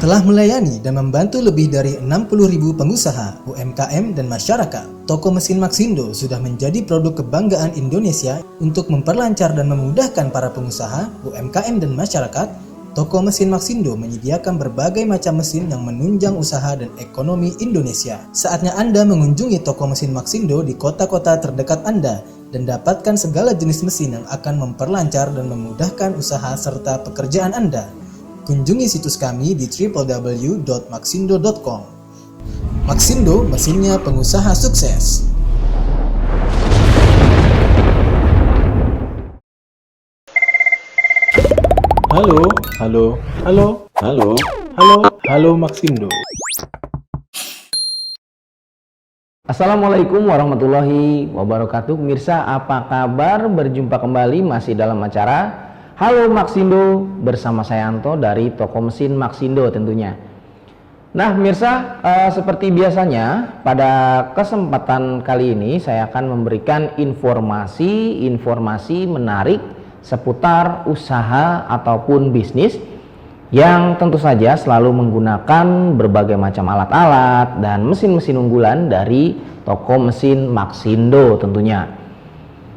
Telah melayani dan membantu lebih dari 60.000 pengusaha, UMKM, dan masyarakat, toko mesin Maxindo sudah menjadi produk kebanggaan Indonesia. Untuk memperlancar dan memudahkan para pengusaha, UMKM, dan masyarakat, toko mesin Maxindo menyediakan berbagai macam mesin yang menunjang usaha dan ekonomi Indonesia. Saatnya Anda mengunjungi toko mesin Maxindo di kota-kota terdekat Anda dan dapatkan segala jenis mesin yang akan memperlancar dan memudahkan usaha serta pekerjaan Anda. Kunjungi situs kami di www.maxindo.com. Maxindo, mesinnya pengusaha sukses. Halo Maxindo. Assalamualaikum warahmatullahi wabarakatuh. Mirsa, apa kabar? Berjumpa kembali masih dalam acara Halo Maxindo bersama saya Anto dari toko mesin Maxindo tentunya. Nah Mirsa, seperti biasanya pada kesempatan kali ini saya akan memberikan informasi menarik seputar usaha ataupun bisnis yang tentu saja selalu menggunakan berbagai macam alat-alat dan mesin-mesin unggulan dari toko mesin Maxindo tentunya.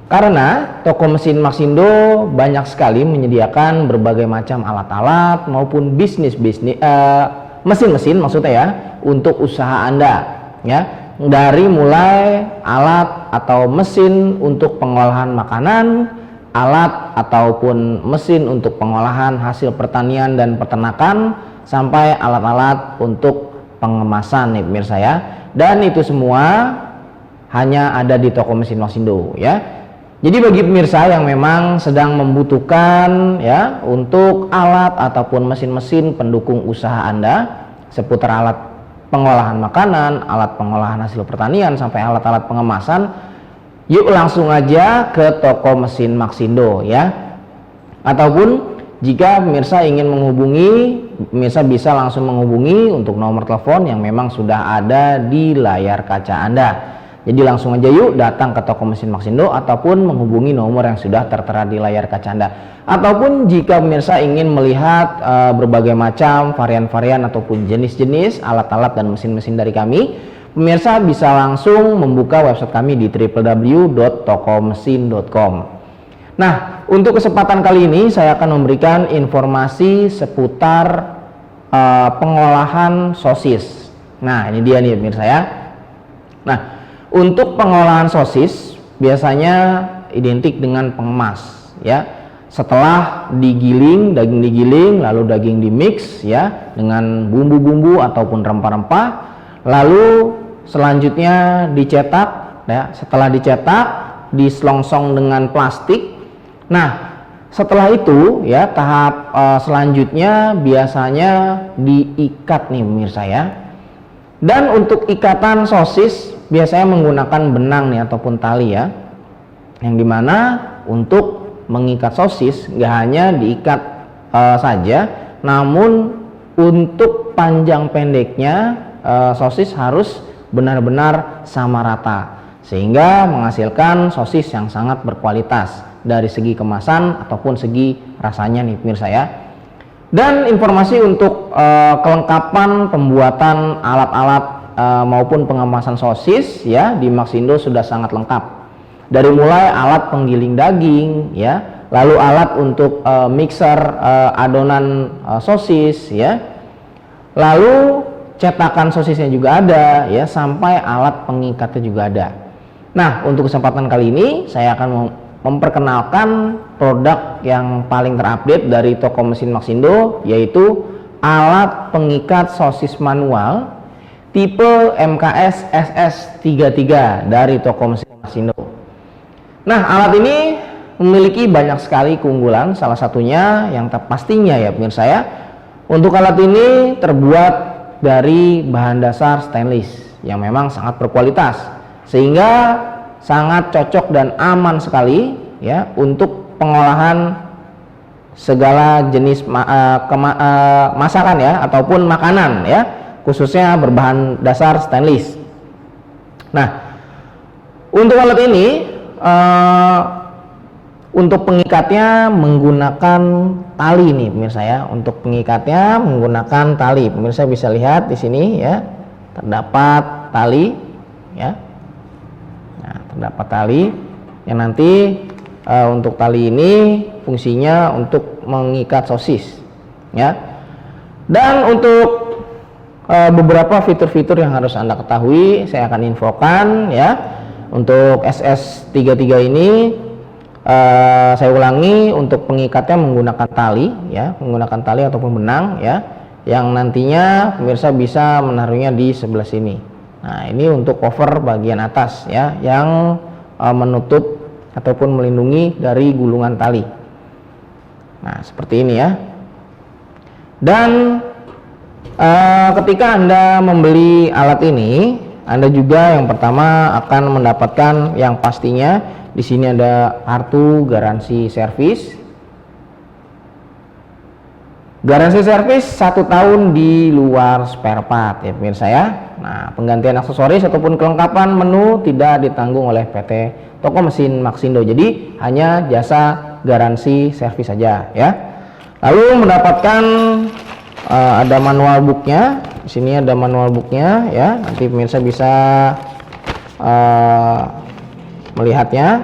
Karena toko mesin Maxindo banyak sekali menyediakan berbagai macam alat-alat maupun mesin-mesin maksudnya ya untuk usaha Anda ya, dari mulai alat atau mesin untuk pengolahan makanan, alat ataupun mesin untuk pengolahan hasil pertanian dan peternakan, sampai alat-alat untuk pengemasan nih pemirsa ya. Dan itu semua hanya ada di toko mesin Maxindo ya. Jadi bagi pemirsa yang memang sedang membutuhkan ya untuk alat ataupun mesin-mesin pendukung usaha Anda seputar alat pengolahan makanan, alat pengolahan hasil pertanian sampai alat-alat pengemasan, yuk langsung aja ke toko mesin Maxindo ya. Ataupun jika pemirsa ingin menghubungi, pemirsa bisa langsung menghubungi untuk nomor telepon yang memang sudah ada di layar kaca Anda. Jadi langsung aja yuk datang ke toko mesin Maxindo ataupun menghubungi nomor yang sudah tertera di layar kaca Anda. Ataupun jika pemirsa ingin melihat berbagai macam varian-varian ataupun jenis-jenis alat-alat dan mesin-mesin dari kami, pemirsa bisa langsung membuka website kami di www.tokomesin.com. Nah, untuk kesempatan kali ini saya akan memberikan informasi seputar pengolahan sosis. Nah, ini dia nih pemirsa ya. Nah, untuk pengolahan sosis biasanya identik dengan pengemas ya. Setelah digiling, daging digiling, lalu daging dimix ya dengan bumbu-bumbu ataupun rempah-rempah, lalu selanjutnya dicetak ya. Setelah dicetak, diselongsong dengan plastik. Nah, setelah itu ya tahap selanjutnya biasanya diikat nih pemirsa ya. Dan untuk ikatan sosis biasanya menggunakan benang nih ataupun tali ya, yang dimana untuk mengikat sosis nggak hanya diikat saja, namun untuk panjang pendeknya sosis harus benar-benar sama rata sehingga menghasilkan sosis yang sangat berkualitas dari segi kemasan ataupun segi rasanya nih pemirsa ya. Dan informasi untuk kelengkapan pembuatan alat-alat maupun pengemasan sosis ya di Maxindo sudah sangat lengkap. Dari mulai alat penggiling daging ya, lalu alat untuk mixer adonan sosis ya, lalu cetakan sosisnya juga ada ya, sampai alat pengikatnya juga ada. Nah, untuk kesempatan kali ini saya akan memperkenalkan produk yang paling terupdate dari toko mesin Maxindo, yaitu alat pengikat sosis manual tipe MKS SS33 dari toko mesin Maxindo. Nah, alat ini memiliki banyak sekali keunggulan, salah satunya yang pastinya ya pemirsa ya, untuk alat ini terbuat dari bahan dasar stainless yang memang sangat berkualitas sehingga sangat cocok dan aman sekali ya untuk pengolahan segala jenis masakan ya ataupun makanan ya, khususnya berbahan dasar stainless. Nah, untuk alat ini Untuk pengikatnya menggunakan tali nih pemirsa ya. Untuk pengikatnya menggunakan tali. Pemirsa bisa lihat di sini ya, terdapat tali ya. Nah, terdapat tali yang nanti untuk tali ini fungsinya untuk mengikat sosis ya. Dan untuk beberapa fitur-fitur yang harus Anda ketahui saya akan infokan ya. Untuk SS33 ini saya ulangi, untuk pengikatnya menggunakan tali ya, menggunakan tali ataupun benang ya, yang nantinya pemirsa bisa menaruhnya di sebelah sini. Nah, ini untuk cover bagian atas ya, yang menutup ataupun melindungi dari gulungan tali. Nah, seperti ini ya. Dan ketika Anda membeli alat ini, Anda juga yang pertama akan mendapatkan yang pastinya di sini ada kartu garansi servis. Garansi servis 1 tahun di luar spare part ya pemirsa ya. Nah, penggantian aksesoris ataupun kelengkapan menu tidak ditanggung oleh PT Toko Mesin Maxindo. Jadi hanya jasa garansi servis saja ya. Lalu mendapatkan ada manual booknya. Di sini ada manual booknya ya. Nanti pemirsa bisa melihatnya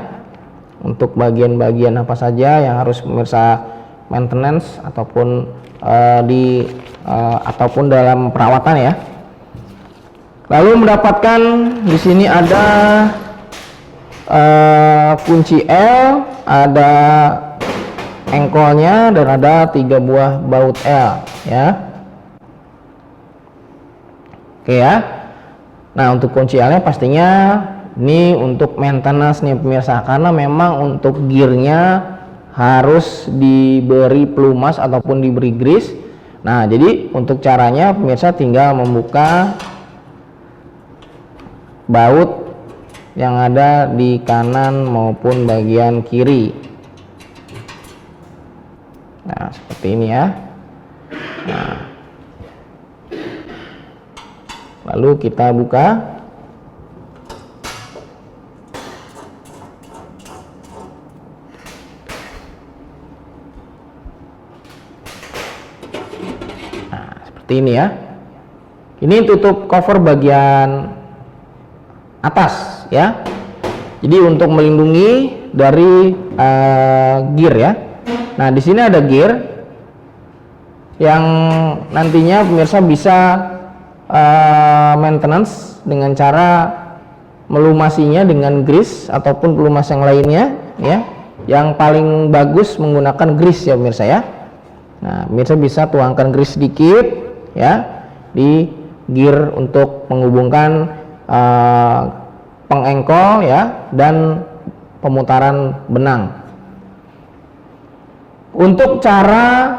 untuk bagian-bagian apa saja yang harus pemirsa maintenance ataupun ataupun dalam perawatan ya. Lalu mendapatkan di sini ada kunci L, ada engkolnya, dan ada 3 buah baut L ya. Oke ya. Nah, untuk kunci L nya pastinya ini untuk maintenance nih pemirsa, karena memang untuk gearnya harus diberi pelumas ataupun diberi grease. Nah, jadi untuk caranya pemirsa tinggal membuka baut yang ada di kanan maupun bagian kiri. Nah, seperti ini ya. Nah, lalu kita buka. Seperti ini ya. Ini tutup cover bagian atas ya. Jadi untuk melindungi dari gear ya. Nah, di sini ada gear yang nantinya pemirsa bisa maintenance dengan cara melumasinya dengan grease ataupun pelumas yang lainnya ya. Yang paling bagus menggunakan grease ya pemirsa ya. Nah, pemirsa bisa tuangkan grease sedikit ya di gear untuk menghubungkan pengengkol ya dan pemutaran benang. Untuk cara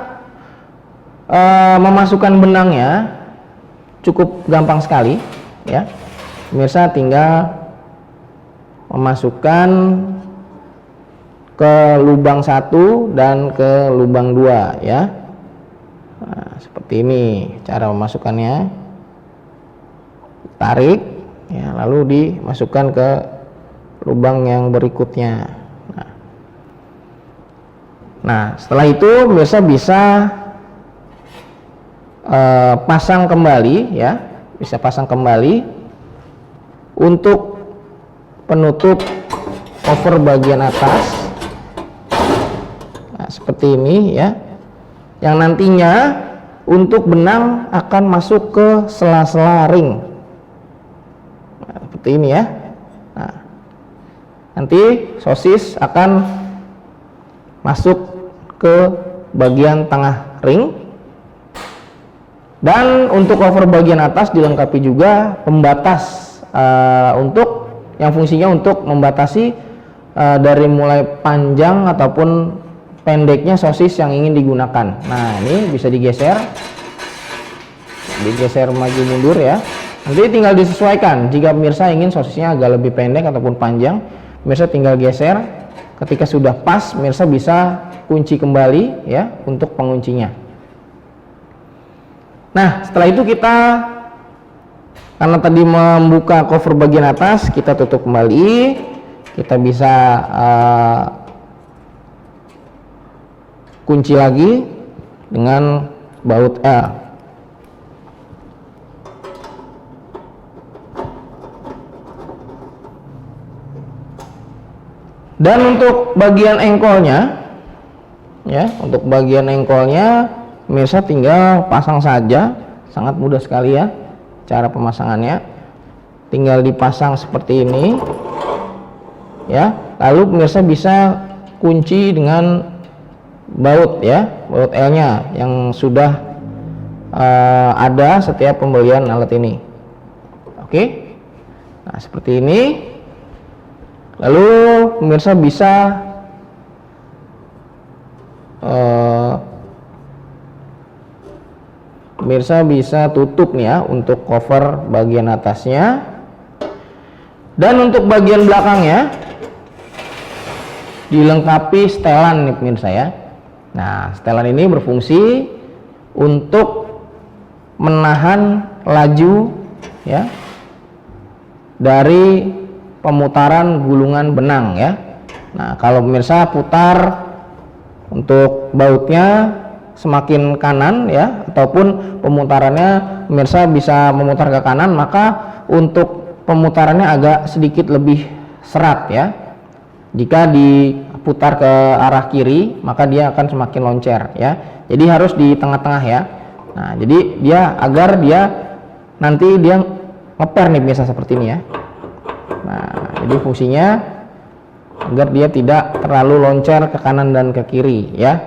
memasukkan benangnya cukup gampang sekali ya. Pemirsa tinggal memasukkan ke lubang 1 dan ke lubang 2 ya. Nah, seperti ini cara memasukkannya. Tarik ya, lalu dimasukkan ke lubang yang berikutnya. Nah, setelah itu pemirsa bisa pasang kembali ya, bisa pasang kembali untuk penutup cover bagian atas. Nah, seperti ini ya. Yang nantinya untuk benang akan masuk ke sela-sela ring. Nah, seperti ini ya. Nah, nanti sosis akan masuk ke bagian tengah ring. Dan untuk cover bagian atas dilengkapi juga pembatas untuk yang fungsinya untuk membatasi dari mulai panjang ataupun pendeknya sosis yang ingin digunakan. Nah, ini bisa digeser maju mundur ya. Nanti tinggal disesuaikan. Jika pemirsa ingin sosisnya agak lebih pendek ataupun panjang, pemirsa tinggal geser. Ketika sudah pas, pemirsa bisa kunci kembali ya untuk penguncinya. Nah, setelah itu kita, karena tadi membuka cover bagian atas, kita tutup kembali. Kita bisa kunci lagi dengan baut L. Dan untuk bagian engkolnya, ya, untuk bagian engkolnya, pemirsa tinggal pasang saja, sangat mudah sekali ya, cara pemasangannya. Tinggal dipasang seperti ini, ya. Lalu pemirsa bisa kunci dengan baut ya, baut L-nya yang sudah ada setiap pembelian alat ini. Oke, nah seperti ini. Lalu pemirsa bisa tutup nih ya untuk cover bagian atasnya, dan untuk bagian belakangnya dilengkapi setelan nih pemirsa ya. Nah, setelan ini berfungsi untuk menahan laju ya dari pemutaran gulungan benang ya. Nah, kalau pemirsa putar untuk bautnya semakin kanan ya, ataupun pemutarannya pemirsa bisa memutar ke kanan, maka untuk pemutarannya agak sedikit lebih serat ya. Jika diputar ke arah kiri, maka dia akan semakin loncer ya. Jadi harus di tengah-tengah ya. Nah, jadi agar dia nanti dia ngeper nih biasa seperti ini ya. Nah, jadi fungsinya agar dia tidak terlalu loncer ke kanan dan ke kiri ya.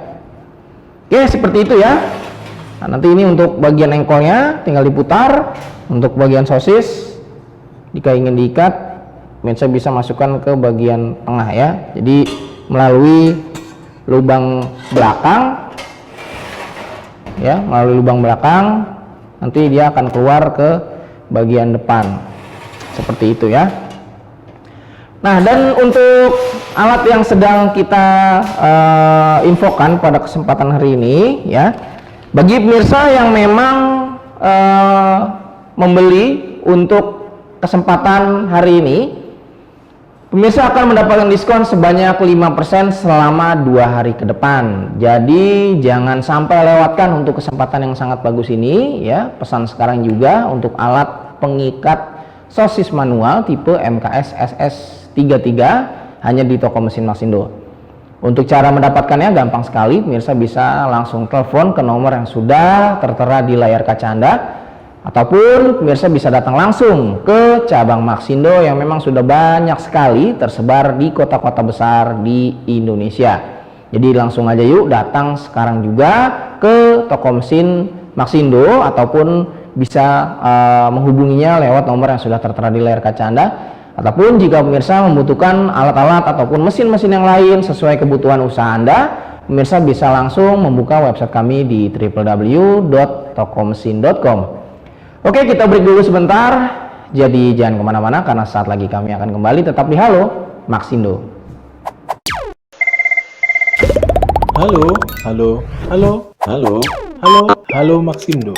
Oke, seperti itu ya. Nah, nanti ini untuk bagian engkolnya tinggal diputar. Untuk bagian sosis, jika ingin diikat, pemirsa bisa masukkan ke bagian tengah ya. Jadi melalui lubang belakang ya, melalui lubang belakang nanti dia akan keluar ke bagian depan. Seperti itu ya. Nah, dan untuk alat yang sedang kita infokan pada kesempatan hari ini ya, bagi pemirsa yang memang membeli untuk kesempatan hari ini, pemirsa akan mendapatkan diskon sebanyak 5% selama 2 hari ke depan. Jadi jangan sampai lewatkan untuk kesempatan yang sangat bagus ini ya. Pesan sekarang juga untuk alat pengikat sosis manual tipe MKS SS33 hanya di toko mesin Maxindo. Untuk cara mendapatkannya gampang sekali, pemirsa bisa langsung telepon ke nomor yang sudah tertera di layar kaca Anda, ataupun pemirsa bisa datang langsung ke cabang Maxindo yang memang sudah banyak sekali tersebar di kota-kota besar di Indonesia. Jadi langsung aja yuk datang sekarang juga ke toko mesin Maxindo, ataupun bisa menghubunginya lewat nomor yang sudah tertera di layar kaca Anda. Ataupun jika pemirsa membutuhkan alat-alat ataupun mesin-mesin yang lain sesuai kebutuhan usaha Anda, pemirsa bisa langsung membuka website kami di www.tokomesin.com. Oke, kita break dulu sebentar. Jadi jangan kemana-mana karena saat lagi kami akan kembali. Tetap di Halo Maxindo. Halo, halo, halo, halo, halo, halo Maxindo.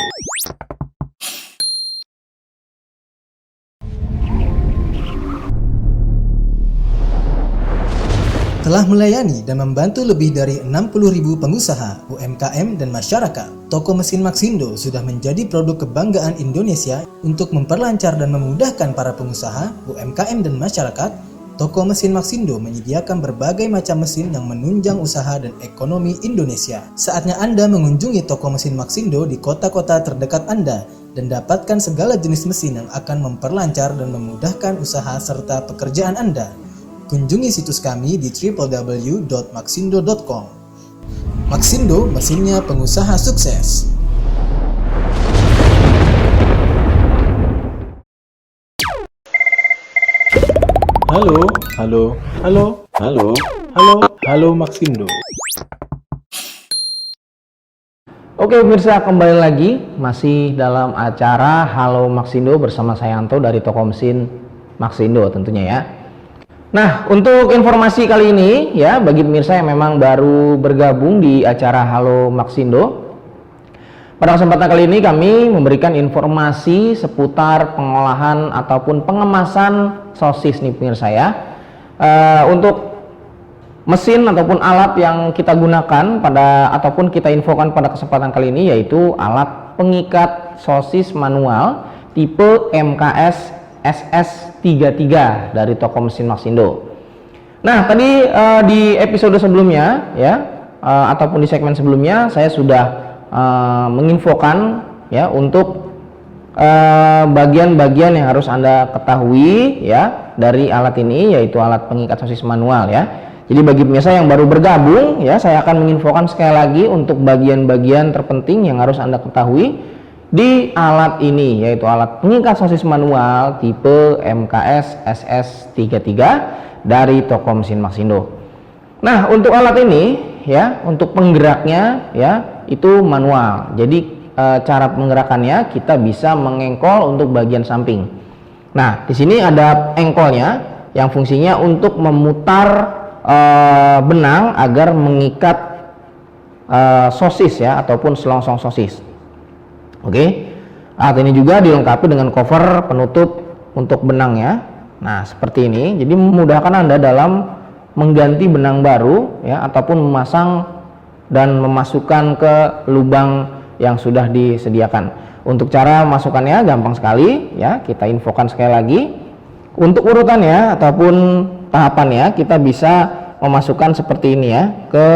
Telah melayani dan membantu lebih dari 60.000 pengusaha, UMKM, dan masyarakat. Toko mesin Maxindo sudah menjadi produk kebanggaan Indonesia untuk memperlancar dan memudahkan para pengusaha, UMKM, dan masyarakat. Toko mesin Maxindo menyediakan berbagai macam mesin yang menunjang usaha dan ekonomi Indonesia. Saatnya Anda mengunjungi toko mesin Maxindo di kota-kota terdekat Anda dan dapatkan segala jenis mesin yang akan memperlancar dan memudahkan usaha serta pekerjaan Anda. Kunjungi situs kami di www.maxindo.com. Maxindo, mesinnya pengusaha sukses. Halo, halo, halo, halo, halo, halo Maxindo. Oke pemirsa, kembali lagi masih dalam acara Halo Maxindo bersama saya Anto dari toko mesin Maxindo tentunya ya. Nah, untuk informasi kali ini ya, bagi pemirsa yang memang baru bergabung di acara Halo Maxindo, pada kesempatan kali ini kami memberikan informasi seputar pengolahan ataupun pengemasan sosis nih pemirsa ya. Untuk mesin ataupun alat yang kita gunakan ataupun kita infokan pada kesempatan kali ini yaitu alat pengikat sosis manual tipe MKS SS33 dari toko mesin Maxindo. Nah, tadi di episode sebelumnya ya ataupun di segmen sebelumnya saya sudah menginfokan ya untuk bagian-bagian yang harus Anda ketahui ya dari alat ini, yaitu alat pengikat sosis manual ya. Jadi bagi pemirsa yang baru bergabung ya, saya akan menginfokan sekali lagi untuk bagian-bagian terpenting yang harus Anda ketahui di alat ini, yaitu alat pengikat sosis manual tipe MKS SS33 dari toko mesin Maxindo. Nah, untuk alat ini ya, untuk penggeraknya ya itu manual. Jadi cara penggerakannya kita bisa mengengkol untuk bagian samping. Nah, di sini ada engkolnya yang fungsinya untuk memutar benang agar mengikat sosis ya ataupun selongsong sosis. Oke. Alat ini juga dilengkapi dengan cover penutup untuk benang ya. Nah, seperti ini. Jadi memudahkan Anda dalam mengganti benang baru ya ataupun memasang dan memasukkan ke lubang yang sudah disediakan. Untuk cara masukkannya gampang sekali ya, kita infokan sekali lagi. Untuk urutannya ataupun tahapannya kita bisa memasukkan seperti ini ya ke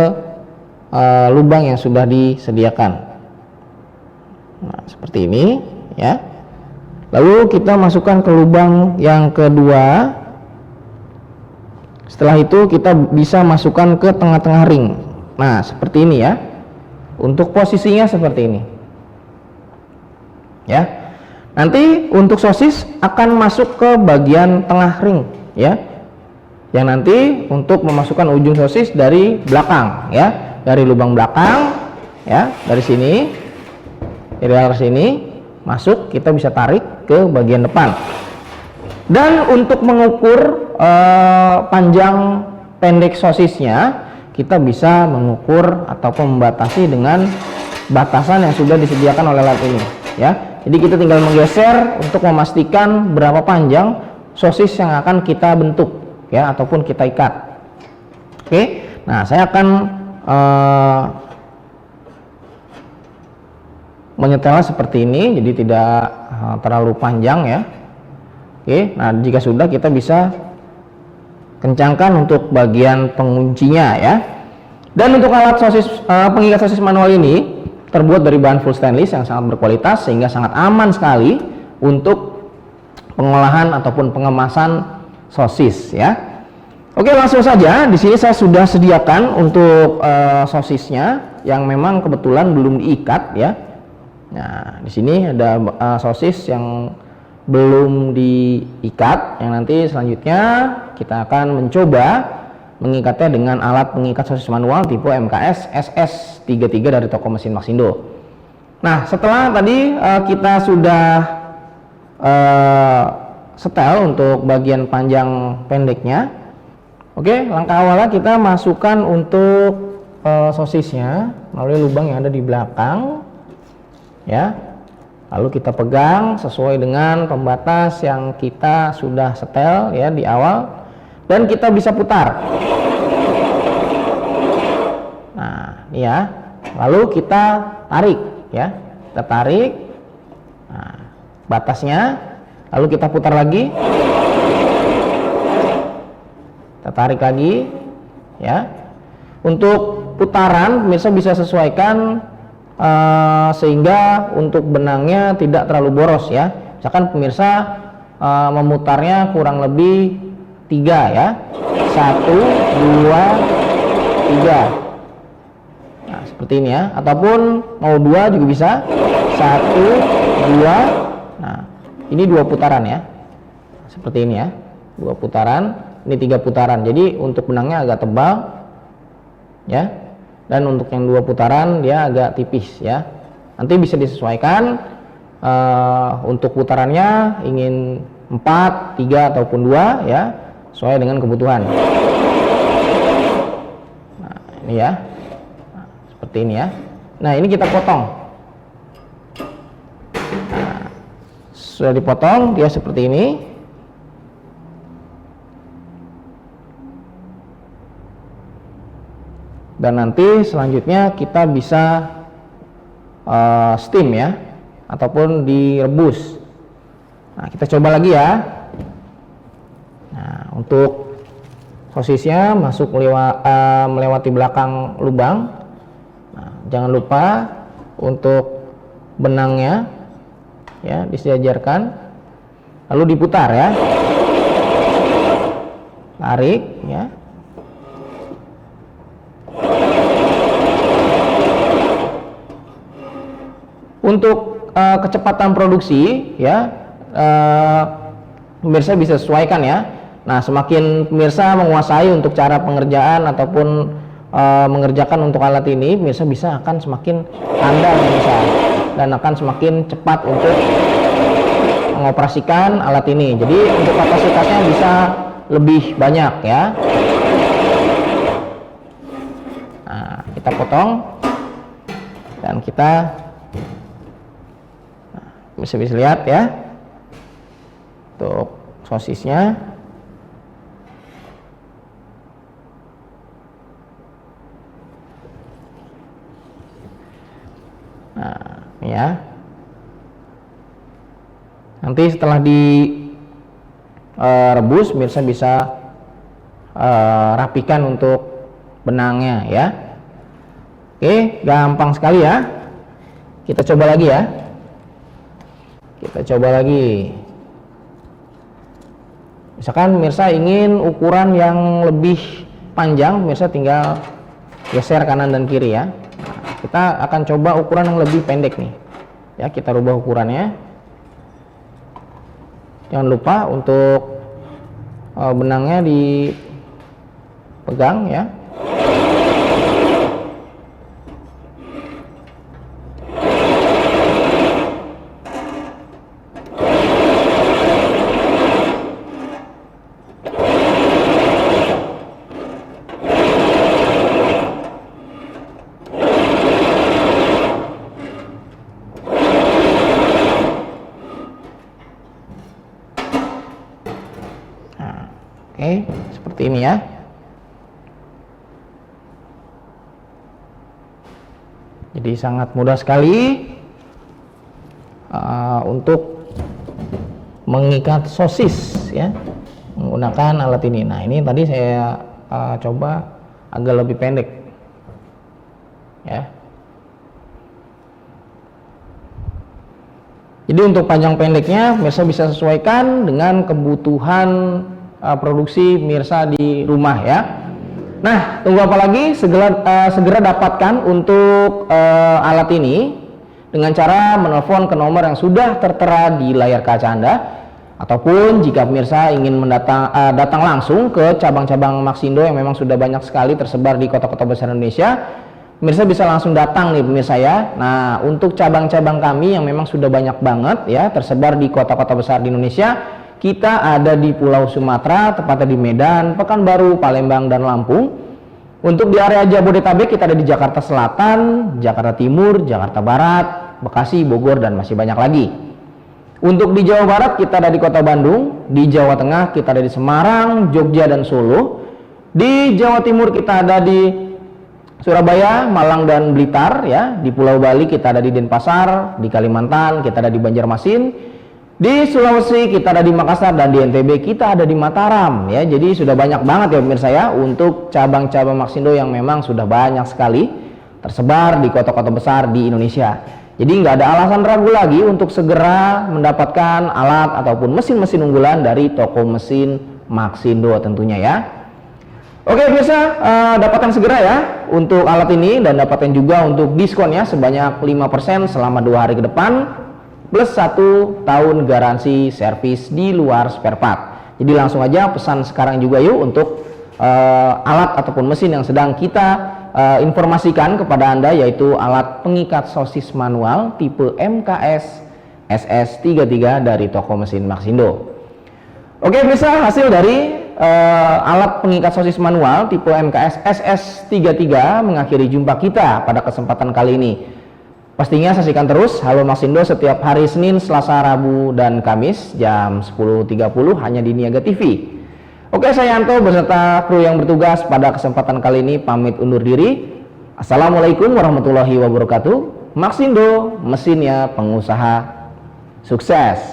lubang yang sudah disediakan. Nah, seperti ini ya. Lalu kita masukkan ke lubang yang kedua. Setelah itu kita bisa masukkan ke tengah-tengah ring. Nah, seperti ini ya. Untuk posisinya seperti ini. Ya. Nanti untuk sosis akan masuk ke bagian tengah ring ya. Yang nanti untuk memasukkan ujung sosis dari belakang ya. Dari lubang belakang ya, dari sini. Dari arah sini masuk, kita bisa tarik ke bagian depan. Dan untuk mengukur panjang pendek sosisnya, kita bisa mengukur ataupun membatasi dengan batasan yang sudah disediakan oleh alat ini ya. Jadi kita tinggal menggeser untuk memastikan berapa panjang sosis yang akan kita bentuk ya ataupun kita ikat. Oke. Nah, saya akan menyetelnya seperti ini, jadi tidak terlalu panjang ya. Oke. Nah, jika sudah kita bisa kencangkan untuk bagian penguncinya ya. Dan untuk alat sosis pengikat sosis manual ini terbuat dari bahan full stainless yang sangat berkualitas sehingga sangat aman sekali untuk pengolahan ataupun pengemasan sosis ya. Oke, langsung saja. Di sini saya sudah sediakan untuk sosisnya yang memang kebetulan belum diikat ya. Nah, di sini ada sosis yang belum diikat, yang nanti selanjutnya kita akan mencoba mengikatnya dengan alat pengikat sosis manual tipe MKS SS33 dari toko mesin Maxindo. Nah, setelah tadi kita sudah setel untuk bagian panjang pendeknya. Oke, langkah awalnya kita masukkan untuk sosisnya melalui lubang yang ada di belakang ya. Lalu kita pegang sesuai dengan pembatas yang kita sudah setel ya di awal. Dan kita bisa putar. Nah, ini ya. Lalu kita tarik ya. Kita tarik. Nah, batasnya. Lalu kita putar lagi. Kita tarik lagi ya. Untuk putaran pemirsa bisa sesuaikan sehingga untuk benangnya tidak terlalu boros ya. Misalkan pemirsa memutarnya kurang lebih 3 ya, 1, 2, 3. Nah, seperti ini ya, ataupun mau 2 juga bisa, 1, 2. Nah, ini 2 putaran ya, seperti ini ya, 2 putaran, ini 3 putaran. Jadi untuk benangnya agak tebal ya, dan untuk yang 2 putaran dia agak tipis ya. Nanti bisa disesuaikan untuk putarannya ingin 4, 3 ataupun 2 ya, sesuai dengan kebutuhan. Nah, ini ya. Nah, seperti ini ya. Nah, ini kita potong. Nah, sudah dipotong dia seperti ini. Dan nanti selanjutnya kita bisa steam ya, ataupun direbus. Nah, kita coba lagi ya. Nah, untuk sosisnya masuk melewati belakang lubang. Nah, jangan lupa untuk benangnya ya disejajarkan, lalu diputar ya, tarik ya. Untuk kecepatan produksi ya, pemirsa bisa sesuaikan ya. Nah, semakin pemirsa menguasai untuk cara pengerjaan ataupun mengerjakan untuk alat ini, pemirsa bisa akan semakin handal pemirsa, dan akan semakin cepat untuk mengoperasikan alat ini. Jadi untuk kapasitasnya bisa lebih banyak ya. Nah, kita potong dan kita bisa lihat ya untuk sosisnya. Nah, ini ya. Nanti setelah direbus, pemirsa bisa rapikan untuk benangnya ya. Oke, gampang sekali ya. Kita coba lagi ya. Kita coba lagi. Misalkan pemirsa ingin ukuran yang lebih panjang, pemirsa tinggal geser kanan dan kiri ya. Nah, kita akan coba ukuran yang lebih pendek nih. Ya, kita rubah ukurannya. Jangan lupa untuk benangnya dipegang ya. Oke, seperti ini ya. Jadi sangat mudah sekali untuk mengikat sosis ya, menggunakan alat ini. Nah, ini tadi saya coba agak lebih pendek ya. Jadi untuk panjang pendeknya pemirsa bisa sesuaikan dengan kebutuhan produksi pemirsa di rumah ya. Nah, tunggu apa lagi? Segera dapatkan untuk alat ini dengan cara menelpon ke nomor yang sudah tertera di layar kaca Anda, ataupun jika pemirsa ingin datang langsung ke cabang-cabang Maxindo yang memang sudah banyak sekali tersebar di kota-kota besar Indonesia, pemirsa bisa langsung datang nih pemirsa ya. Nah, untuk cabang-cabang kami yang memang sudah banyak banget ya tersebar di kota-kota besar di Indonesia, kita ada di Pulau Sumatera, tepatnya di Medan, Pekanbaru, Palembang, dan Lampung. Untuk di area Jabodetabek kita ada di Jakarta Selatan, Jakarta Timur, Jakarta Barat, Bekasi, Bogor, dan masih banyak lagi. Untuk di Jawa Barat kita ada di Kota Bandung, di Jawa Tengah kita ada di Semarang, Jogja, dan Solo. Di Jawa Timur kita ada di Surabaya, Malang, dan Blitar ya. Di Pulau Bali kita ada di Denpasar, di Kalimantan kita ada di Banjarmasin. Di Sulawesi kita ada di Makassar, dan di NTB kita ada di Mataram ya. Jadi sudah banyak banget ya pemirsa ya untuk cabang-cabang Maxindo yang memang sudah banyak sekali tersebar di kota-kota besar di Indonesia. Jadi nggak ada alasan ragu lagi untuk segera mendapatkan alat ataupun mesin-mesin unggulan dari toko mesin Maxindo tentunya ya. Oke pemirsa, dapatkan segera ya untuk alat ini, dan dapatkan juga untuk diskon ya sebanyak 5% selama 2 hari ke depan, plus 1 tahun garansi servis di luar spare part. Jadi langsung aja pesan sekarang juga yuk untuk alat ataupun mesin yang sedang kita informasikan kepada Anda, yaitu alat pengikat sosis manual tipe MKS SS33 dari toko mesin Maxindo. Oke pemirsa, hasil dari alat pengikat sosis manual tipe MKS SS33 mengakhiri jumpa kita pada kesempatan kali ini. Pastinya saksikan terus Halo Maxindo setiap hari Senin, Selasa, Rabu, dan Kamis jam 10.30 hanya di Niaga TV. Oke, saya Yanto beserta kru yang bertugas pada kesempatan kali ini pamit undur diri. Assalamualaikum warahmatullahi wabarakatuh. Maxindo, mesinnya pengusaha sukses.